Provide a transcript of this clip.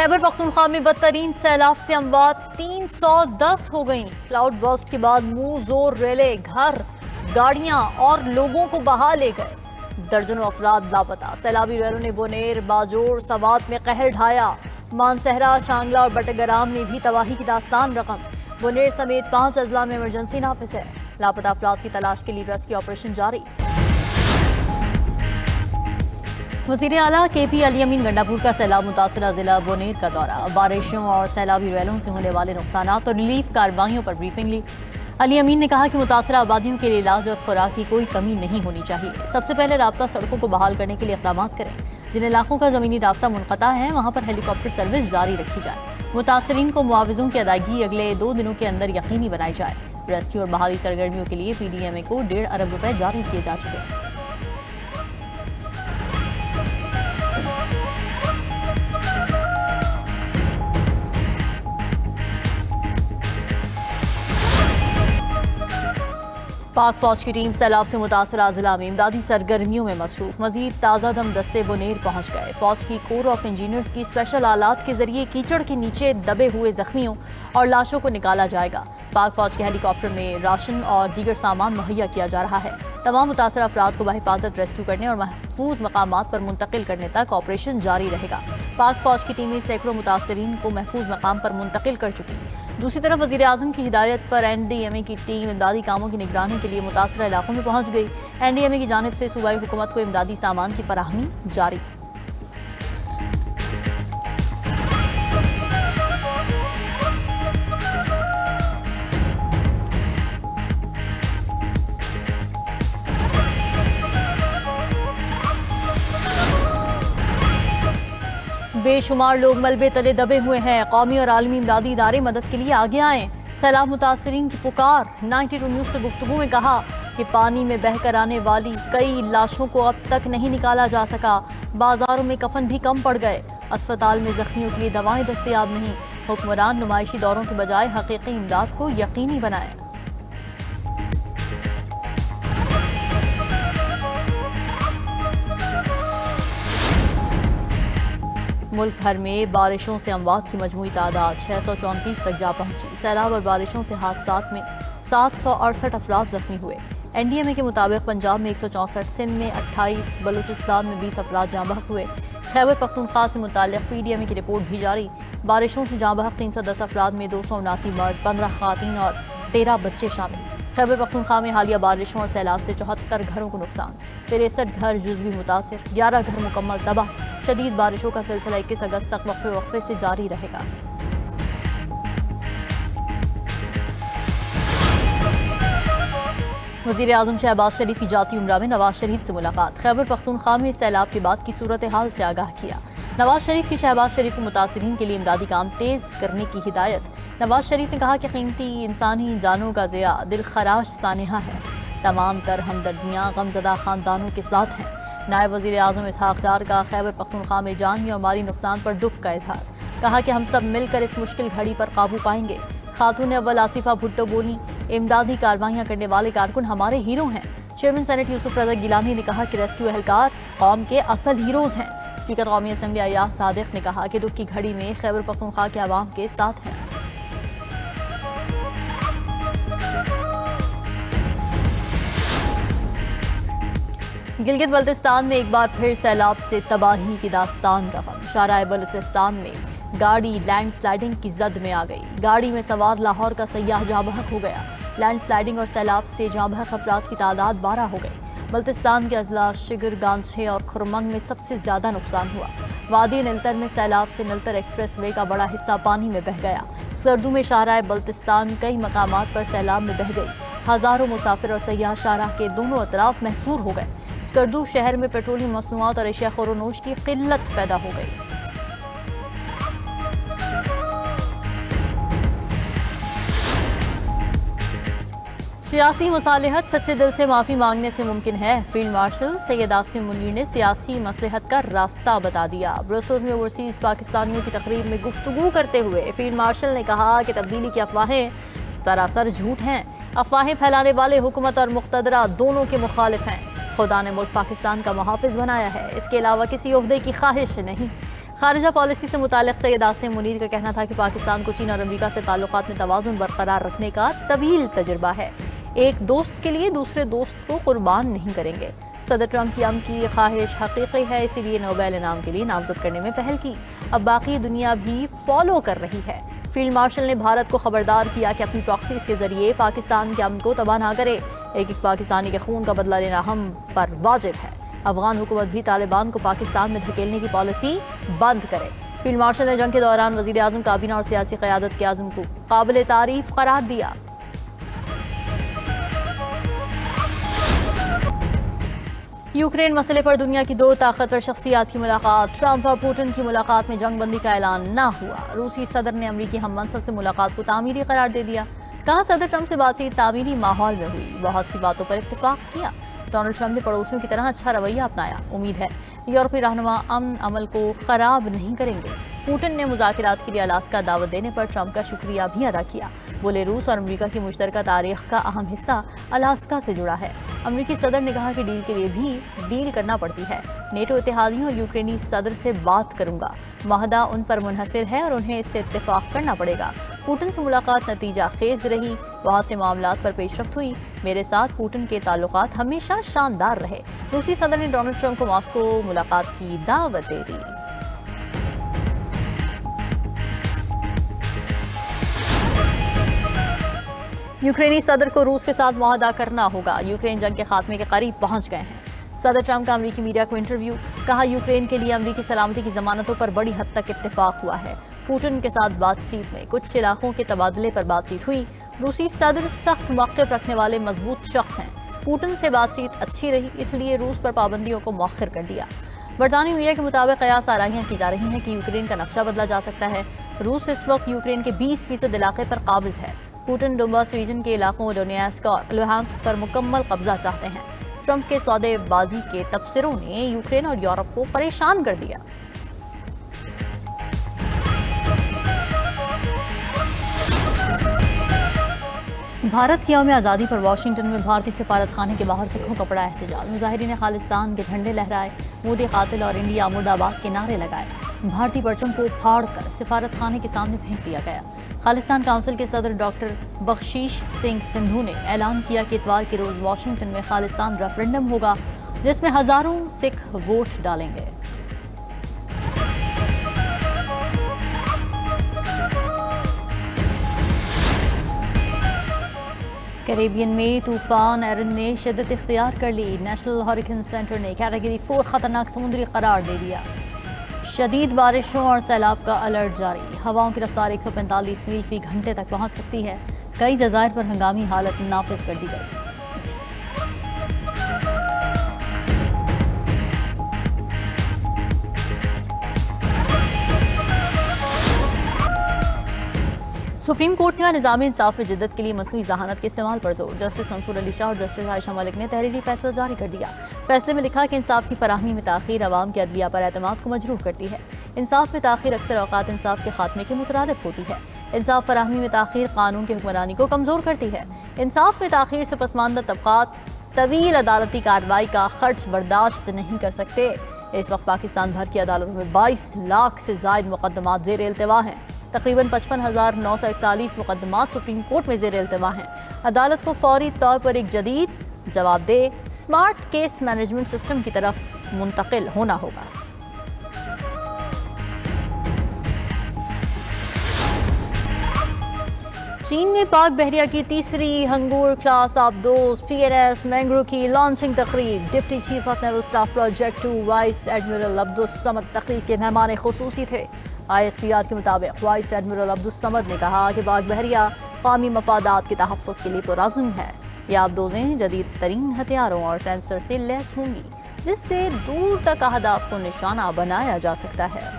خیبر پختونخوا میں بدترین سیلاب سے اموات 310 ہو گئیں۔ کلاؤڈ برسٹ کے بعد منہ زور ریلے، گھر، گاڑیاں اور لوگوں کو بہا لے گئے۔ درجنوں افراد لاپتہ۔ سیلابی ریلوں نے بونیر، باجوڑ، سوات میں قہر ڈھایا۔ مانسہرہ، شانگلہ اور بٹگرام میں بھی تباہی کی داستان رقم۔ بونیر سمیت 5 اضلاع میں ایمرجنسی نافذ ہے۔ لاپتہ افراد کی تلاش کے لیے ریسکیو آپریشن جاری۔ وزیر اعلیٰ کے پی علی امین گنڈا پور کا سیلاب متاثرہ ضلع بونیر کا دورہ۔ بارشوں اور سیلابی ریلوں سے ہونے والے نقصانات اور ریلیف کارروائیوں پر بریفنگ لی۔ علی امین نے کہا کہ متاثرہ آبادیوں کے لیے علاج اور خوراک کی کوئی کمی نہیں ہونی چاہیے۔ سب سے پہلے رابطہ سڑکوں کو بحال کرنے کے لیے اقدامات کریں۔ جن علاقوں کا زمینی رابطہ منقطع ہے وہاں پر ہیلی کاپٹر سروس جاری رکھی جائے۔ متاثرین کو معاوضوں کی ادائیگی اگلے 2 دنوں کے اندر یقینی بنائی جائے۔ ریسکیو اور بحالی سرگرمیوں کے لیے پی ڈی ایم اے کو 1.5 ارب روپے جاری کیے جا چکے ہیں۔ پاک فوج کی ٹیم سیلاب سے متاثرہ اضلاع میں امدادی سرگرمیوں میں مصروف۔ مزید تازہ دم دستے بونیر پہنچ گئے۔ فوج کی کور آف انجینئرز کی اسپیشل آلات کے ذریعے کیچڑ کے نیچے دبے ہوئے زخمیوں اور لاشوں کو نکالا جائے گا۔ پاک فوج کے ہیلی کاپٹر میں راشن اور دیگر سامان مہیا کیا جا رہا ہے۔ تمام متاثرہ افراد کو بحفاظت ریسکیو کرنے اور محفوظ مقامات پر منتقل کرنے تک آپریشن جاری رہے گا۔ پاک فوج کی ٹیمیں سینکڑوں متاثرین کو محفوظ مقام پر منتقل کر چکی۔ دوسری طرف وزیر اعظم کی ہدایت پر این ڈی ایم اے کی ٹیم امدادی کاموں کی نگرانی کے لیے متاثرہ علاقوں میں پہنچ گئی۔ این ڈی ایم اے کی جانب سے صوبائی حکومت کو امدادی سامان کی فراہمی جاری۔ بے شمار لوگ ملبے تلے دبے ہوئے ہیں۔ قومی اور عالمی امدادی ادارے مدد کے لیے آگے آئیں۔ سیلاب متاثرین کی پکار۔ 92 نیوز سے گفتگو میں کہا کہ پانی میں بہہ کر آنے والی کئی لاشوں کو اب تک نہیں نکالا جا سکا۔ بازاروں میں کفن بھی کم پڑ گئے۔ اسپتال میں زخمیوں کے لیے دوائیں دستیاب نہیں۔ حکمران نمائشی دوروں کے بجائے حقیقی امداد کو یقینی بنائیں۔ ملک بھر میں بارشوں سے اموات کی مجموعی تعداد 634 تک جا پہنچی۔ سیلاب اور بارشوں سے حادثات میں 768 افراد زخمی ہوئے۔ این ڈی ایم اے کے مطابق پنجاب میں 164، سندھ میں 28، بلوچستان میں 20 افراد جاں بحق ہوئے۔ خیبر پختونخوا سے متعلق پی ڈی ایم اے کی رپورٹ بھی جاری۔ بارشوں سے جاں بحق 310 افراد میں 279 مرد، 15 خواتین اور 13 بچے شامل۔ خیبر پختونخوا میں حالیہ بارشوں اور سیلاب سے 74 گھروں کو نقصان، 63 گھر جزوی متاثر، 11 گھر مکمل تباہ۔ شدید بارشوں کا سلسلہ 21 اگست تک وقفے سے جاری رہے گا۔ وزیر اعظم شہباز شریف کی جاتی عمرہ میں نواز شریف سے ملاقات۔ خیبر پختونخوا میں سیلاب کے بعد کی صورتحال سے آگاہ کیا۔ نواز شریف کی شہباز شریف کو متاثرین کے لیے امدادی کام تیز کرنے کی ہدایت۔ نواز شریف نے کہا کہ قیمتی انسانی جانوں کا ضیاع دل خراش سانحہ ہے۔ تمام تر ہمدردیاں غمزدہ خاندانوں کے ساتھ ہیں۔ نائب وزیر اعظم اسحاق ڈار کا خیبر پختونخوا میں جانی اور مالی نقصان پر دکھ کا اظہار۔ کہا کہ ہم سب مل کر اس مشکل گھڑی پر قابو پائیں گے۔ خاتون اول آصفہ بھٹو بولی، امدادی کاروائیاں کرنے والے کارکن ہمارے ہیرو ہیں۔ چیئرمین سینٹ یوسف رضا گیلانی نے کہا کہ ریسکیو اہلکار قوم کے اصل ہیروز ہیں۔ اسپیکر قومی اسمبلی ایاز صادق نے کہا کہ دکھ کی گھڑی میں خیبر پختونخوا کے عوام کے ساتھ ہیں۔ گلگت بلتستان میں ایک بار پھر سیلاب سے تباہی کی داستان رقم۔ شاہراہ بلتستان میں گاڑی لینڈ سلائیڈنگ کی زد میں آ گئی۔ گاڑی میں سوار لاہور کا سیاح جاں بحق ہو گیا۔ لینڈ سلائیڈنگ اور سیلاب سے جاں بحق افراد کی تعداد 12 ہو گئی۔ بلتستان کے اضلاع شگر، گانچھے اور کھرمنگ میں سب سے زیادہ نقصان ہوا۔ وادی نلتر میں سیلاب سے نلتر ایکسپریس وے کا بڑا حصہ پانی میں بہہ گیا۔ سردو میں شاہراہ بلتستان کئی مقامات پر سیلاب میں بہہ گئی۔ ہزاروں مسافر اور سیاح شاہراہ کے دونوں اطراف محصور ہو گئے۔ سکردو شہر میں پیٹرولیم مصنوعات اور اشیاء خور و نوش کی قلت پیدا ہو گئی۔ سیاسی مصالحت سچے دل سے معافی مانگنے سے ممکن ہے۔ فیلڈ مارشل سید عاصم منیر نے سیاسی مصلحت کا راستہ بتا دیا۔ بروسلز میں اوورسیز پاکستانیوں کی تقریب میں گفتگو کرتے ہوئے فیلڈ مارشل نے کہا کہ تبدیلی کی افواہیں سراسر جھوٹ ہیں۔ افواہیں پھیلانے والے حکومت اور مقتدرہ دونوں کے مخالف ہیں۔ خدا نے ملک پاکستان کا محافظ بنایا ہے، اس کے علاوہ کسی عہدے کی خواہش نہیں۔ خارجہ پالیسی سے متعلق سید عاصم منیر کا کہنا تھا کہ پاکستان کو چین اور امریکہ سے تعلقات میں توازن برقرار رکھنے کا طویل تجربہ ہے، ایک دوست کے لیے دوسرے دوست کو قربان نہیں کریں گے۔ صدر ٹرمپ کی کی خواہش حقیقی ہے، اسی لیے نوبیل انعام کے لیے نامزد کرنے میں پہل کی، اب باقی دنیا بھی فالو کر رہی ہے۔ فیلڈ مارشل نے بھارت کو خبردار کیا کہ اپنی پراکسیز کے ذریعے پاکستان کے امن کو تباہ نہ کرے، ایک پاکستانی کے خون کا بدلہ لینا ہم پر واجب ہے۔ افغان حکومت بھی طالبان کو پاکستان میں دھکیلنے کی پالیسی بند کرے۔ فیلڈ مارشل نے جنگ کے دوران وزیر اعظم، کابینہ اور سیاسی قیادت کے عزم کو قابل تعریف قرار دیا۔ یوکرین مسئلے پر دنیا کی دو طاقتور شخصیات کی ملاقات، ٹرمپ اور پوٹن کی ملاقات میں جنگ بندی کا اعلان نہ ہوا۔ روسی صدر نے امریکی ہم منصب سے ملاقات کو تعمیری قرار دے دیا، کہا صدر ٹرمپ سے بات چیت تعمیری ماحول میں ہوئی، بہت سی باتوں پر اتفاق کیا۔ ڈونلڈ ٹرمپ نے پڑوسیوں کی طرح اچھا رویہ اپنایا، امید ہے یورپی رہنما امن عمل کو خراب نہیں کریں گے۔ پوٹن نے مذاکرات کے لیے الاسکا دعوت دینے پر ٹرمپ کا شکریہ بھی ادا کیا، بولے روس اور امریکہ کی مشترکہ تاریخ کا اہم حصہ الاسکا سے جڑا ہے۔ امریکی صدر نے کہا کہ ڈیل کے لیے بھی ڈیل کرنا پڑتی ہے، نیٹو اتحادیوں اور یوکرینی صدر سے بات کروں گا، معاہدہ ان پر منحصر ہے اور انہیں اس سے اتفاق کرنا پڑے گا۔ پوٹن سے ملاقات نتیجہ خیز رہی، بہت سے معاملات پر پیش رفت ہوئی، میرے ساتھ پوٹن کے تعلقات ہمیشہ شاندار رہے۔ روسی صدر نے ڈونلڈ ٹرمپ کو ماسکو ملاقات کی دعوت دے دی۔ یوکرینی صدر کو روس کے ساتھ معاہدہ کرنا ہوگا، یوکرین جنگ کے خاتمے کے قریب پہنچ گئے ہیں۔ صدر ٹرمپ کا امریکی میڈیا کو انٹرویو، کہا یوکرین کے لیے امریکی سلامتی کی ضمانتوں پر بڑی حد تک اتفاق ہوا ہے۔ پوٹن کے ساتھ بات چیت میں کچھ علاقوں کے تبادلے پر بات چیت ہوئی۔ روسی صدر سخت موقف رکھنے والے مضبوط شخص ہیں، پوٹن سے بات چیت اچھی رہی، اس لیے روس پر پابندیوں کو مؤخر کر دیا۔ برطانوی میڈیا کے مطابق قیاس آرائیاں کی جا رہی ہیں کہ یوکرین کا نقشہ بدلا جا سکتا ہے۔ روس اس وقت یوکرین کے 20% علاقے پر قابض ہے۔ پوٹن ڈونباس ریجن کے علاقوں ڈونیٹسک اور لوہانسک پر مکمل قبضہ چاہتے ہیں۔ ٹرمپ کے سودے بازی کے تبصروں نے یوکرین اور یورپ کو پریشان کر دیا۔ بھارت کی یوم آزادی پر واشنگٹن میں بھارتی سفارت خانے کے باہر سکھوں کا پڑا احتجاج، مظاہرین نے خالصتان کے جھنڈے لہرائے، مودی قاتل اور انڈیا مرد آباد کے نعرے لگائے، بھارتی پرچم کو پھاڑ کر سفارت خانے کے سامنے پھینک دیا گیا۔ خالصتان کونسل کے صدر ڈاکٹر بخشیش سنگھ سندھو نے اعلان کیا کہ اتوار کے روز واشنگٹن میں خالصتان ریفرنڈم ہوگا، جس میں ہزاروں سکھ ووٹ ڈالیں گے۔ کیریبین میں طوفان ایرن نے شدت اختیار کر لی، نیشنل ہریکین سینٹر نے کیٹیگری 4 خطرناک سمندری قرار دے دیا۔ شدید بارشوں اور سیلاب کا الرٹ جاری، ہواؤں کی رفتار 145 میل فی گھنٹے تک پہنچ سکتی ہے، کئی جزائر پر ہنگامی حالت نافذ کر دی گئی۔ سپریم کورٹ نے نظام انصاف میں جدت کے لیے مصنوعی ذہانت کے استعمال پر زور، جسٹس منصور علی شاہ اور جسٹس عائشہ ملک نے تحریری فیصلہ جاری کر دیا۔ فیصلے میں لکھا کہ انصاف کی فراہمی میں تاخیر عوام کے عدلیہ پر اعتماد کو مجروح کرتی ہے۔ انصاف میں تاخیر اکثر اوقات انصاف کے خاتمے کے مترادف ہوتی ہے۔ انصاف فراہمی میں تاخیر قانون کی حکمرانی کو کمزور کرتی ہے۔ انصاف میں تاخیر سے پسماندہ طبقات طویل عدالتی کارروائی کا خرچ برداشت نہیں کر سکتے۔ اس وقت پاکستان بھر کی عدالتوں میں 22 لاکھ سے زائد مقدمات زیر التوا ہیں۔ تقریباً 55,941 مقدمات سپریم کورٹ میں زیر التوا ہیں۔ عدالت کو فوری طور پر ایک جدید، جواب دہ، سمارٹ کیس مینجمنٹ سسٹم کی طرف منتقل ہونا ہوگا۔ چین میں پاک بحریہ کی تیسری ہنگور کلاس آبدوز PNS مینگرو کی لانچنگ تقریب، deputy chief of naval staff project 2 vice admiral Abdul Samad تقریب کے مہمان خصوصی تھے۔ ISPR کے مطابق وائس ایڈمرل عبدالصمد نے کہا کہ پاک بحریہ قومی مفادات کے تحفظ کے لیے پرعزم ہے۔ یہ آبدوزیں جدید ترین ہتھیاروں اور سینسر سے لیس ہوں گی، جس سے دور تک اہداف کو نشانہ بنایا جا سکتا ہے۔